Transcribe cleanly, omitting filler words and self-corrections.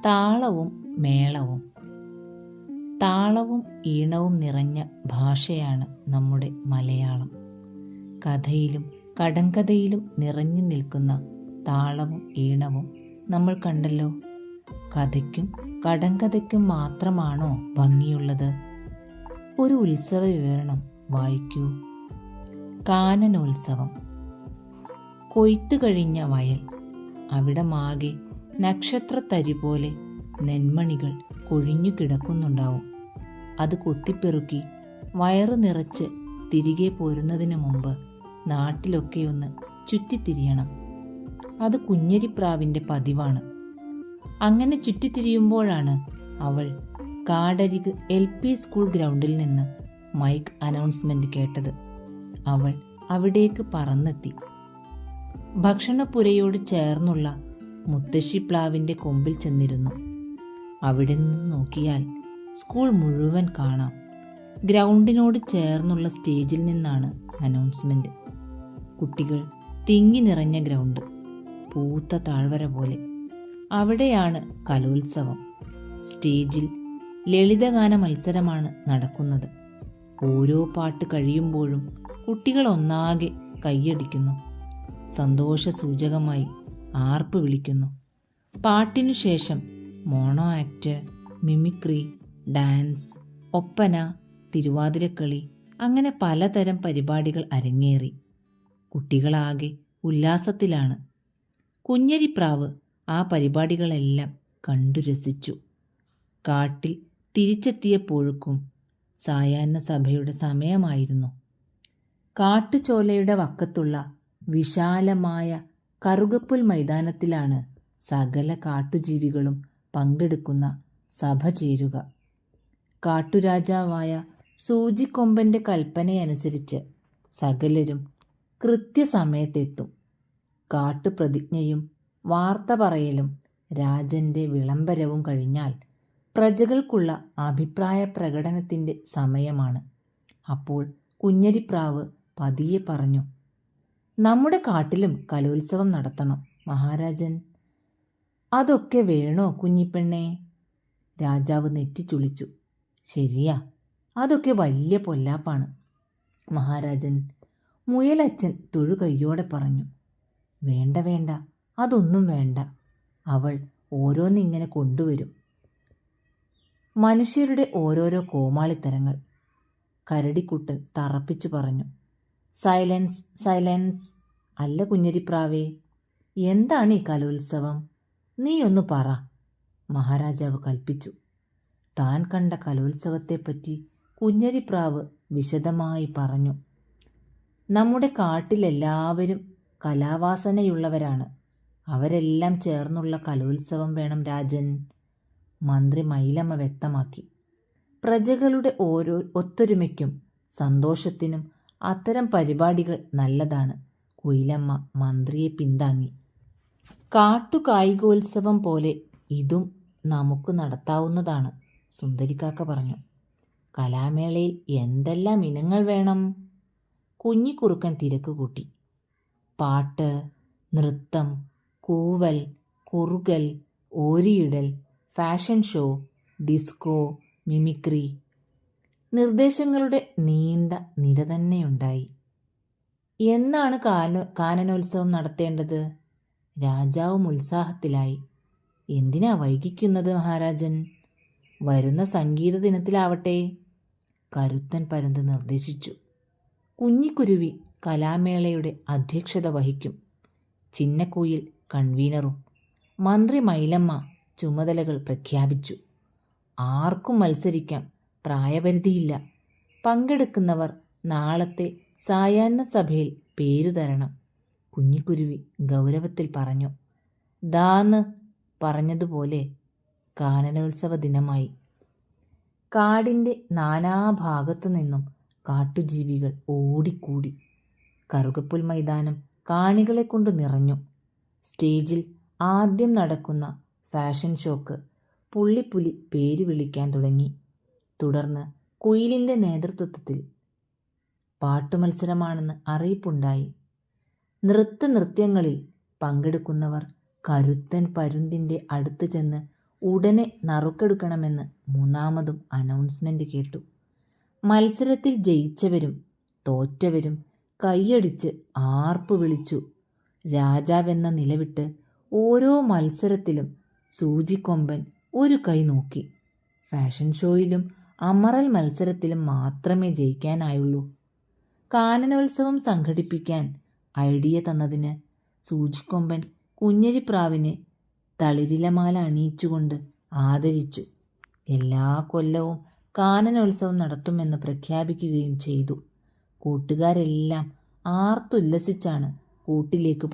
താളവും മേളവും. താളവും ഈണവും നിറഞ്ഞ ഭാഷയാണ് നമ്മുടെ മലയാളം. കഥയിലും കടങ്കഥയിലും നിറഞ്ഞു നിൽക്കുന്ന താളവും ഈണവും നമ്മൾ കണ്ടല്ലോ. കഥയ്ക്കും കടങ്കഥയ്ക്കും മാത്രമാണോ ഭംഗിയുള്ളത്? ഒരു ഉത്സവ വിവരണം വായിക്കൂ. കാനനോത്സവം. കൊയ്ത്തു കഴിഞ്ഞ വയൽ, അവിടമാകെ നക്ഷത്രത്തരി പോലെ നെന്മണികൾ കൊഴിഞ്ഞു കിടക്കുന്നുണ്ടാവും. അത് കൊത്തിപ്പെറുക്കി വയറു നിറച്ച് തിരികെ പോരുന്നതിന് മുമ്പ് നാട്ടിലൊക്കെയൊന്ന് ചുറ്റിത്തിരിയണം. അത് കുഞ്ഞരിപ്രാവിൻ്റെ പതിവാണ്. അങ്ങനെ ചുറ്റിത്തിരിയുമ്പോഴാണ് അവൾ കാടരിക് LP സ്കൂൾ ഗ്രൗണ്ടിൽ നിന്ന് മൈക്ക് അനൗൺസ്മെന്റ് കേട്ടത്. അവൾ അവിടേക്ക് പറന്നെത്തി. ഭക്ഷണപ്പുരയോട് ചേർന്നുള്ള മുത്തശ്ശിപ്ലാവിൻ്റെ കൊമ്പിൽ ചെന്നിരുന്നു. അവിടെ നിന്ന് നോക്കിയാൽ സ്കൂൾ മുഴുവൻ കാണാം. ഗ്രൗണ്ടിനോട് ചേർന്നുള്ള സ്റ്റേജിൽ നിന്നാണ് അനൗൺസ്മെന്റ്. കുട്ടികൾ തിങ്ങി നിറഞ്ഞ ഗ്രൗണ്ട്, പൂത്ത താഴ്വര പോലെ. അവിടെയാണ് കലോത്സവം. സ്റ്റേജിൽ ലളിതഗാന മത്സരമാണ് നടക്കുന്നത്. ഓരോ പാട്ട് കഴിയുമ്പോഴും കുട്ടികൾ ഒന്നാകെ കൈയടിക്കുന്നു. സന്തോഷസൂചകമായി ആർപ്പ് വിളിക്കുന്നു. പാട്ടിനു ശേഷം mono act, mimicry, dance, Oppana, Thiruvathirakali, അങ്ങനെ പലതരം പരിപാടികൾ അരങ്ങേറി. കുട്ടികളാകെ ഉല്ലാസത്തിലാണ്. കുഞ്ഞരിപ്രാവ് ആ പരിപാടികളെല്ലാം കണ്ടു രസിച്ചു. കാട്ടിൽ തിരിച്ചെത്തിയപ്പോഴേക്കും സായാഹ്ന സഭയുടെ സമയമായിരുന്നു. കാട്ടുചോലയുടെ വക്കത്തുള്ള വിശാലമായ കറുകപ്പുൽ മൈതാനത്തിലാണ് സകല കാട്ടുജീവികളും പങ്കെടുക്കുന്ന സഭ ചേരുക. കാട്ടുരാജാവായ സൂചിക്കൊമ്പന്റെ കൽപ്പനയനുസരിച്ച് സകലരും കൃത്യസമയത്തെത്തും. കാട്ടുപ്രതിജ്ഞയും വാർത്ത പറയലും രാജന്റെ വിളംബരവും കഴിഞ്ഞാൽ പ്രജകൾക്കുള്ള അഭിപ്രായ പ്രകടനത്തിൻ്റെ സമയമാണ്. അപ്പോൾ കുഞ്ഞരിപ്രാവ് പതിയെ പറഞ്ഞു, നമ്മുടെ കാട്ടിലും കലോത്സവം നടത്തണം മഹാരാജൻ. അതൊക്കെ വേണോ കുഞ്ഞിപ്പെണ്ണേ? രാജാവ് നെറ്റിച്ചുളിച്ചു. ശരിയാ, അതൊക്കെ വലിയ പൊല്ലാപ്പാണ് മഹാരാജൻ. മുയലച്ചൻ തൊഴുകയ്യോടെ പറഞ്ഞു. വേണ്ട വേണ്ട, അതൊന്നും വേണ്ട. അവൾ ഓരോന്നിങ്ങനെ കൊണ്ടുവരും. മനുഷ്യരുടെ ഓരോരോ കോമാളിത്തരങ്ങൾ. കരടിക്കുട്ടൻ തറപ്പിച്ചു പറഞ്ഞു. Silence silence. അല്ല കുഞ്ഞരിപ്രാവേ, എന്താണ് ഈ കലോത്സവം? നീയൊന്നു പറ, മഹാരാജാവ് കൽപ്പിച്ചു. താൻ കണ്ട കലോത്സവത്തെപ്പറ്റി കുഞ്ഞരിപ്രാവ് വിശദമായി പറഞ്ഞു. നമ്മുടെ കാട്ടിലെല്ലാവരും കലാവാസനയുള്ളവരാണ്. അവരെല്ലാം ചേർന്നുള്ള കലോത്സവം വേണം രാജൻ, മന്ത്രി മൈലമ്മ വ്യക്തമാക്കി. പ്രജകളുടെ ഓരോ ഒത്തൊരുമയ്ക്കും സന്തോഷത്തിനും അത്തരം പരിപാടികൾ നല്ലതാണ്. കുയിലമ്മ മന്ത്രിയെ പിന്താങ്ങി. കാട്ടുകായികോത്സവം പോലെ ഇതും നമുക്ക് നടത്താവുന്നതാണ്, സുന്ദരിക്കാക്ക പറഞ്ഞു. കലാമേളയിൽ എന്തെല്ലാം ഇനങ്ങൾ വേണം? കുഞ്ഞിക്കുറുക്കൻ തിരക്ക് കൂട്ടി. പാട്ട്, നൃത്തം, കൂവൽ, കുറുകൽ, ഓരിയിടൽ, ഫാഷൻ ഷോ, ഡിസ്കോ, മിമിക്രി. നിർദ്ദേശങ്ങളുടെ നീണ്ട നിര തന്നെയുണ്ടായി. എന്നാണ് കാനനോത്സവം നടത്തേണ്ടത്? രാജാവും ഉത്സാഹത്തിലായി. എന്തിനാ വൈകിക്കുന്നത് മഹാരാജൻ? വരുന്ന സംഗീത ദിനത്തിലാവട്ടെ, കരുത്തൻ പരുന്ത് നിർദ്ദേശിച്ചു. കുഞ്ഞിക്കുരുവി കലാമേളയുടെ അധ്യക്ഷത വഹിക്കും. ചിന്നക്കുയിൽ കൺവീനറും. മന്ത്രി മൈലമ്മ ചുമതലകൾ പ്രഖ്യാപിച്ചു. ആർക്കും മത്സരിക്കാം, പ്രായപരിധിയില്ല. പങ്കെടുക്കുന്നവർ നാളത്തെ സായാഹ്ന സഭയിൽ പേരു തരണം, കുഞ്ഞിക്കുരുവി ഗൗരവത്തിൽ പറഞ്ഞു. ദാന്ന് പറഞ്ഞതുപോലെ കാനനോത്സവ ദിനമായി. കാടിൻ്റെ നാനാഭാഗത്തു നിന്നും കാട്ടുജീവികൾ ഓടിക്കൂടി. കറുകപ്പുൽ മൈതാനം കാണികളെ കൊണ്ട് നിറഞ്ഞു. സ്റ്റേജിൽ ആദ്യം നടക്കുന്ന ഫാഷൻ ഷോക്ക് പുള്ളിപ്പുലി പേര് വിളിക്കാൻ തുടങ്ങി. തുടർന്ന് കുയിലിൻ്റെ നേതൃത്വത്തിൽ പാട്ടുമത്സരമാണെന്ന് അറിയിപ്പുണ്ടായി. നൃത്യങ്ങളിൽ പങ്കെടുക്കുന്നവർ കരുത്തൻ പരുന്തിൻ്റെ അടുത്ത് ചെന്ന് ഉടനെ നറുക്കെടുക്കണമെന്ന് മൂന്നാമതും അനൗൺസ്മെന്റ് കേട്ടു. മത്സരത്തിൽ ജയിച്ചവരും തോറ്റവരും കൈയടിച്ച് ആർപ്പു വിളിച്ചു. രാജാവെന്ന നിലവിട്ട് ഓരോ മത്സരത്തിലും സൂചിക്കൊമ്പൻ ഒരു കൈ നോക്കി. ഫാഷൻ ഷോയിലും അമറൽ മത്സരത്തിലും മാത്രമേ ജയിക്കാനായുള്ളൂ. കാനനോത്സവം സംഘടിപ്പിക്കാൻ ഐഡിയ തന്നതിന് സൂചിക്കൊമ്പൻ കുഞ്ഞരിപ്രാവിനെ തളിരിലമാല അണിയിച്ചുകൊണ്ട് ആദരിച്ചു. എല്ലാ കൊല്ലവും കാനനോത്സവം നടത്തുമെന്ന് പ്രഖ്യാപിക്കുകയും ചെയ്തു. കൂട്ടുകാരെല്ലാം ആർത്തുല്ലസിച്ചാണ് കൂട്ടിലേക്ക്